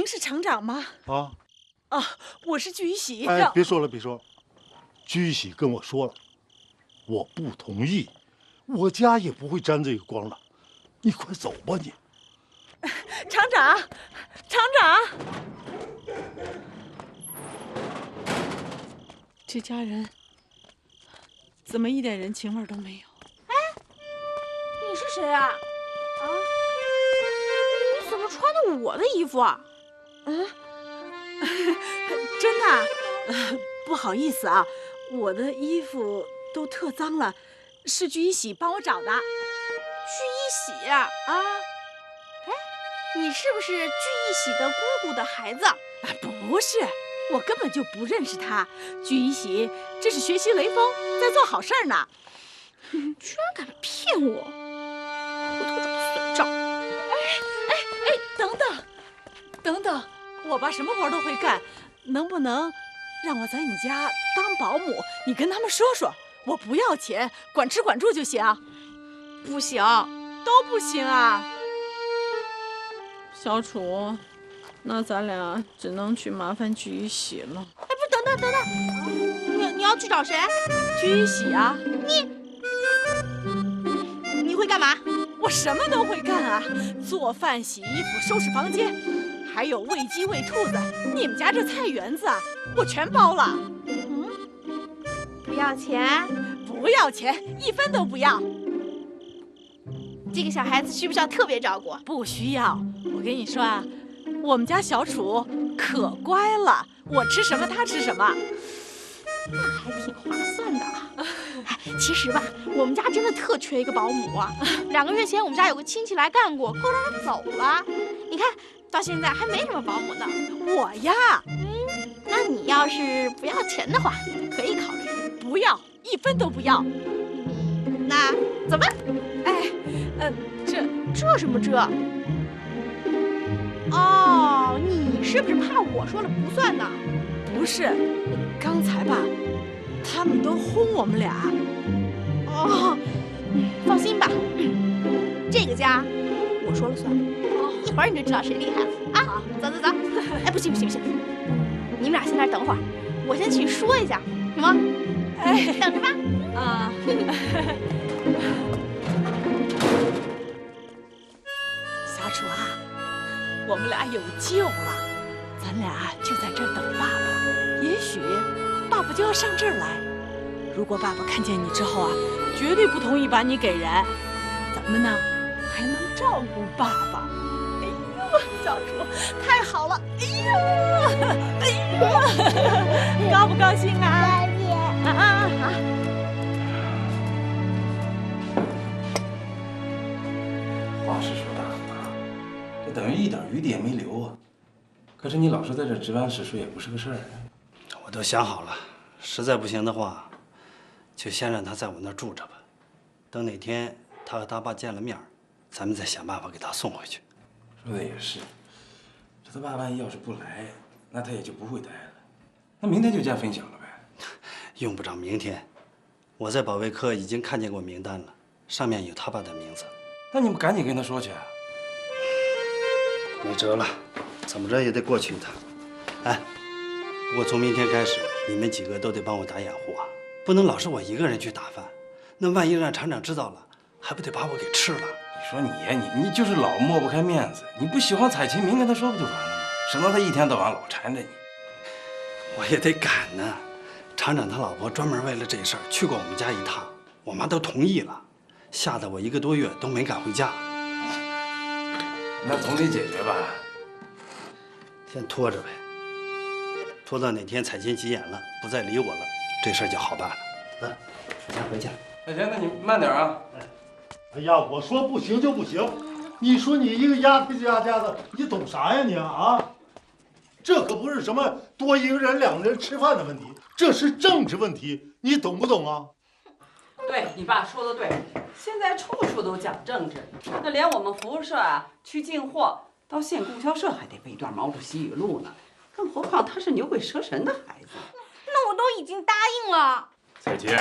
您是厂长吗？啊，我是居喜。哎，别说了，别说了。居喜跟我说了，我不同意，我家也不会沾这个光了。你快走吧，你。厂长，厂长，这家人怎么一点人情味都没有？哎，你是谁啊？你怎么穿的我的衣服啊？真的不好意思啊，我的衣服都特脏了，是居一喜帮我找的。居一喜啊？哎，你是不是居一喜的姑姑的孩子？不是，我根本就不认识他。居一喜这是学习雷锋，在做好事儿呢。居然敢骗我，我头长损账！等等，我爸什么活都会干，能不能让我在你家当保姆？你跟他们说说，我不要钱，管吃管住就行。不行，都不行啊。小楚，那咱俩只能去麻烦居一喜了。哎，不，等，你要去找谁？居一喜啊。你会干嘛？我什么都会干啊，做饭、洗衣服、收拾房间，还有喂鸡喂兔子。你们家这菜园子啊，我全包了。不要钱？不要钱，1分都不要。这个小孩子需不需要特别照顾？不需要。我跟你说啊，我们家小楚可乖了，我吃什么他吃什么。那还挺划算的啊！其实吧，我们家真的特缺一个保姆啊。2个月前我们家有个亲戚来干过，后来他走了。你看到现在还没什么保姆呢。我呀，那你要是不要钱的话，可以考虑。不要，1分都不要。那怎么？哎，这什么这？哦，你是不是怕我说了不算呢？不是，刚才吧，他们都轰我们俩。哦，放心吧，这个家我说了算。一会儿你就知道谁厉害了啊！好，走。哎，不行，你们俩先在这等会儿，我先去说一下，行吗？哎，等着吧。啊。小楚啊，我们俩有救了，咱俩就在这儿等爸爸，也许爸爸就要上这儿来。如果爸爸看见你之后啊，绝对不同意把你给人，咱们呢还能照顾爸爸。哎呦，小楚太好了！哎呦，高不高兴啊？再见。啊！话是说得很啊，这等于一点余地也没留啊。可是你老是在这值班室睡也不是个事儿啊。我都想好了，实在不行的话，就先让他在我那儿住着吧。等哪天他和他爸见了面，咱们再想办法给他送回去。说的也是，这他爸万一要是不来，那他也就不会待了。那明天就见分晓了呗。用不着明天，我在保卫科已经看见过名单了，上面有他爸的名字。那你们赶紧跟他说去啊。没辙了，怎么着也得过去一趟。哎，不过从明天开始，你们几个都得帮我打掩护啊，不能老是我一个人去打饭。那万一让厂长知道了，还不得把我给吃了？你说你呀，你就是老抹不开面子。你不喜欢彩琴，明跟他说不就完了吗？省得他一天到晚老缠着你。我也得赶呢。厂长他老婆专门为了这事儿去过我们家一趟，我妈都同意了，吓得我1个多月都没敢回家。那总得解决吧。先拖着呗，拖到哪天彩琴急眼了，不再理我了，这事儿就好办了。来，先回家。那行，那你慢点啊。哎呀，我说不行就不行。你说你一个丫头家的，你懂啥呀你啊？这可不是什么多一个人2个人吃饭的问题，这是政治问题，你懂不懂啊？对你爸说的对，现在处处都讲政治，那连我们服务社啊去进货，到县供销社还得背段毛主席语录呢，更何况他是牛鬼蛇神的孩子。那我都已经答应了。彩琴，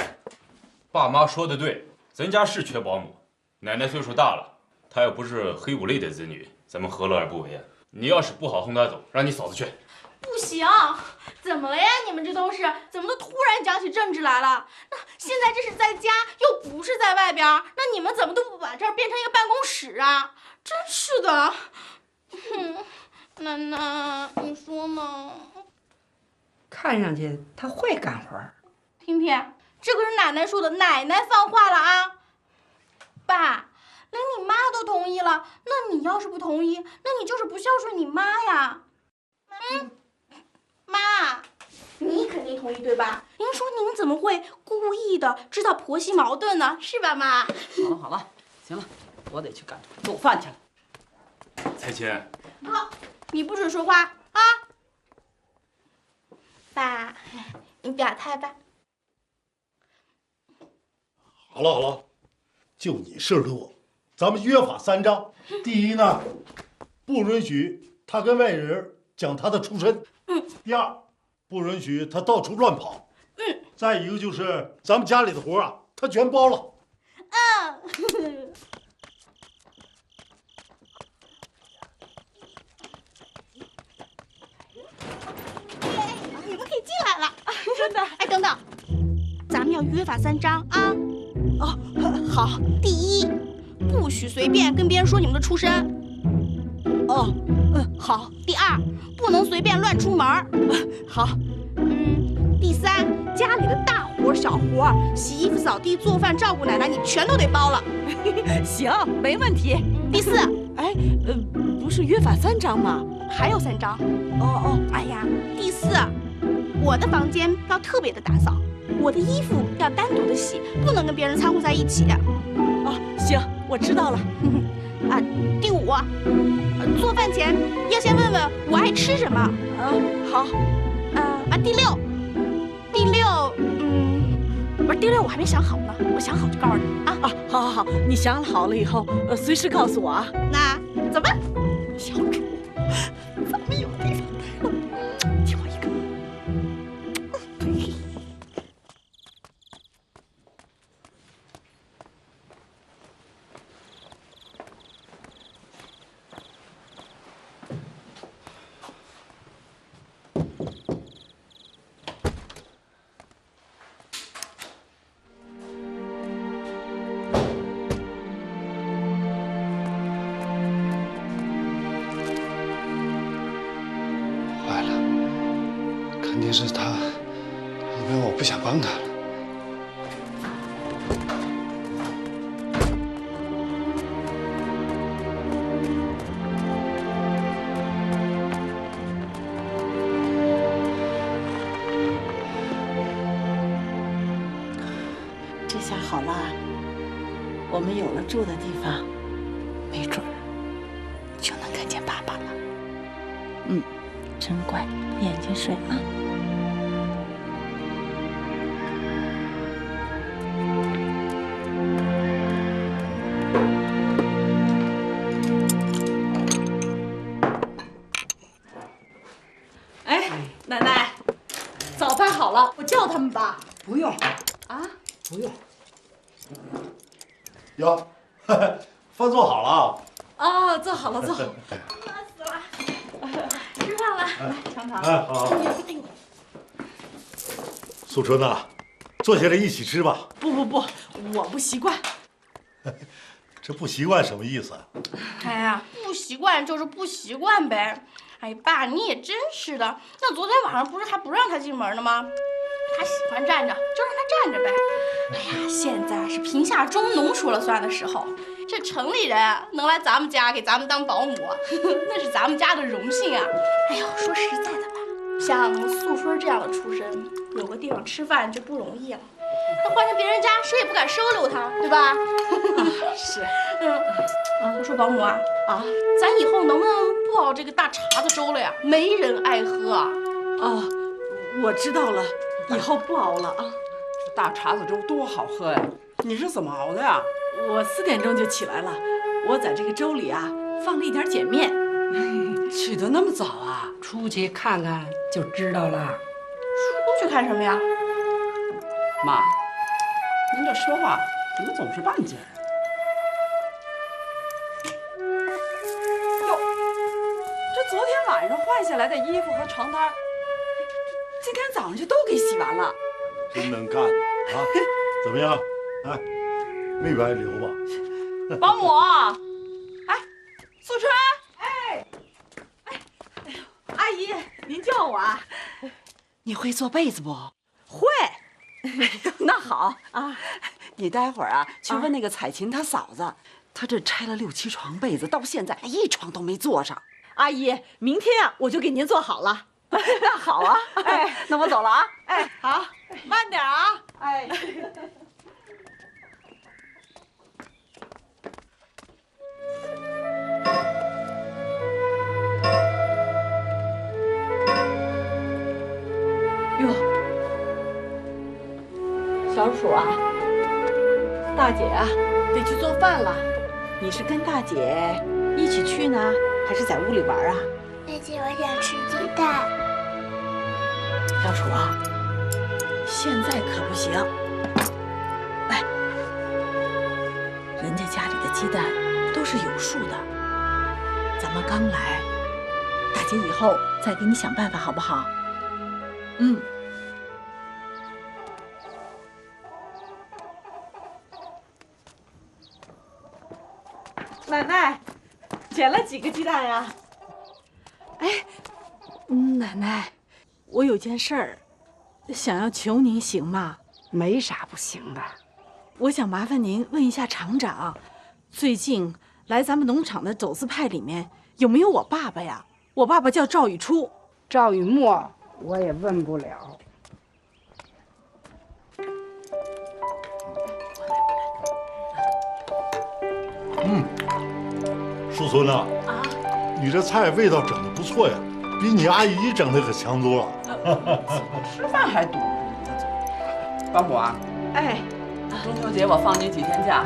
爸妈说的对，咱家是缺保姆，奶奶岁数大了，她又不是黑五类的子女，咱们何乐而不为啊？你要是不好轰他走，让你嫂子去。不行，怎么了呀？你们这都是怎么都突然讲起政治来了？那现在这是在家，又不是在外边，那你们怎么都不把这儿变成一个办公室啊？真是的，楠楠，你说呢？看上去他会干活。婷婷，这可是奶奶说的，奶奶放话了啊！爸，连你妈都同意了，那你要是不同意，那你就是不孝顺你妈呀。妈，你肯定同意对吧？您说您怎么会故意的制造婆媳矛盾呢？是吧，妈？好了好了，行了，我得去赶做饭去了。彩琴，好，你不准说话啊！爸，你表态吧。好了好了，就你事儿多，咱们约法3章。第一呢，不允许他跟外人讲他的出身。第二，不允许他到处乱跑。再一个就是咱们家里的活啊，他全包了。你们可以进来了，真的。哎，等等，咱们要约法3章啊。哦，好。第一，不许随便跟别人说你们的出身。哦，好。第二，不能随便乱出门。好。第三，家里的大活小活，洗衣服、扫地、做饭、照顾奶奶，你全都得包了。行，没问题。第四，哎，不是约法3章吗？还有3章。哦，哎呀，第四，我的房间要特别的打扫，我的衣服要单独的洗，不能跟别人掺和在一起。哦，行，我知道了。第五，做饭前要先问问我爱吃什么。好。第六，不是第六，我还没想好呢，我想好就告诉你啊。好，你想好了以后，随时告诉我啊。那走吧，小主，咱们有地方待了，亲我一个。肯定是他以为我不想帮他了。这下好了，我们有了住的地方，没准儿就能看见爸爸了。真乖，眼睛睡啊。哎，奶奶，早饭好了，我叫他们吧。不用啊，不用。哟，饭做好了啊，做好了，做好了。饿死了，吃饭了，来尝尝。哎，好。素春呐，坐下来一起吃吧。不，我不习惯。这不习惯什么意思啊？哎呀，不习惯就是不习惯呗。哎，爸，你也真是的。那昨天晚上不是还不让他进门呢吗？他喜欢站着，就让他站着呗。哎呀，现在是贫下中农说了算的时候。这城里人能来咱们家给咱们当保姆，那是咱们家的荣幸啊。哎呦，说实在的吧，像素春这样的出身，有个地方吃饭就不容易了。那换成别人家，谁也不敢收留他，对吧？是。我说保姆啊，咱以后能不能不熬这个大碴子粥了呀？没人爱喝啊。哦，我知道了，以后不熬了啊。这大碴子粥多好喝呀！你是怎么熬的呀？我4点钟就起来了，我在这个粥里啊放了一点碱面。起得那么早啊？出去看看就知道了。出去看什么呀？妈，您这说话怎么总是半截儿啊？哟，这晚上换下来的衣服和床单，今天早上就都给洗完了。真能干啊！怎么样？哎，没白流吧？保姆，哎，素春，哎，阿姨，您叫我啊？你会做被子不？会。那好啊，你待会儿啊去问那个彩琴她嫂子，她这拆了6、7床被子，到现在一床都没做上。阿姨，明天啊我就给您做好了。那好啊，哎，那我走了啊。哎，好，慢点啊。哎。哟，小鼠啊，大姐啊，得去做饭了。你是跟大姐一起去呢，还是在屋里玩啊？大姐，我想吃鸡蛋。小鼠啊，现在可不行。来，人家家里的鸡蛋都是有数的，咱们刚来，大姐以后再给你想办法，好不好？嗯。奶奶，捡了几个鸡蛋呀？哎，奶奶，我有件事儿，想要求您，行吗？没啥不行的。我想麻烦您问一下厂长，最近来咱们农场的走资派里面有没有我爸爸呀？我爸爸叫赵雨初。赵雨墨，我也问不了。树村呐，你这菜味道整的不错呀，比你阿姨整的可强多了。吃饭还堵着呢。保姆啊，哎，中秋节我放你几天假。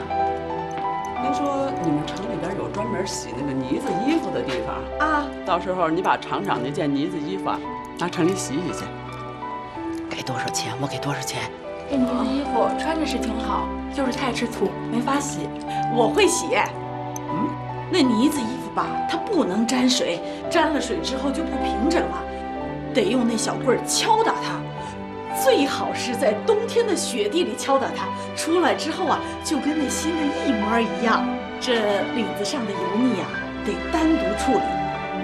听说你们城里边有专门洗那个呢子衣服的地方啊，到时候你把厂长那件呢子衣服啊拿城里洗洗去。该多少钱我给多少钱。这呢子衣服穿着是挺好，就是太吃土，没法洗。我会洗。那呢子衣服吧，它不能沾水，沾了水之后就不平整了，得用那小棍儿敲打它，最好是在冬天的雪地里敲打它，出来之后啊，就跟那新的一模一样。这领子上的油腻啊，得单独处理。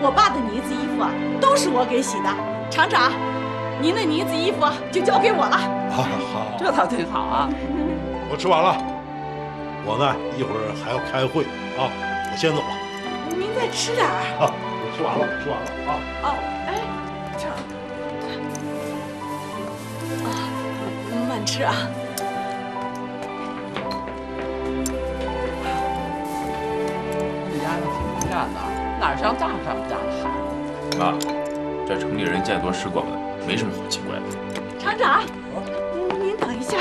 我爸的呢子衣服啊，都是我给洗的。厂长，您的呢子衣服就交给我了。好，这倒挺好啊。我吃完了，我呢一会儿还要开会啊。我先走了，您再吃点儿啊！我吃完了啊！哦，哎，这啊，慢吃啊！这丫头挺能干的，哪像大丈夫家的孩子。妈，这城里人见多识广的，没什么好奇怪的。厂长，您等一下，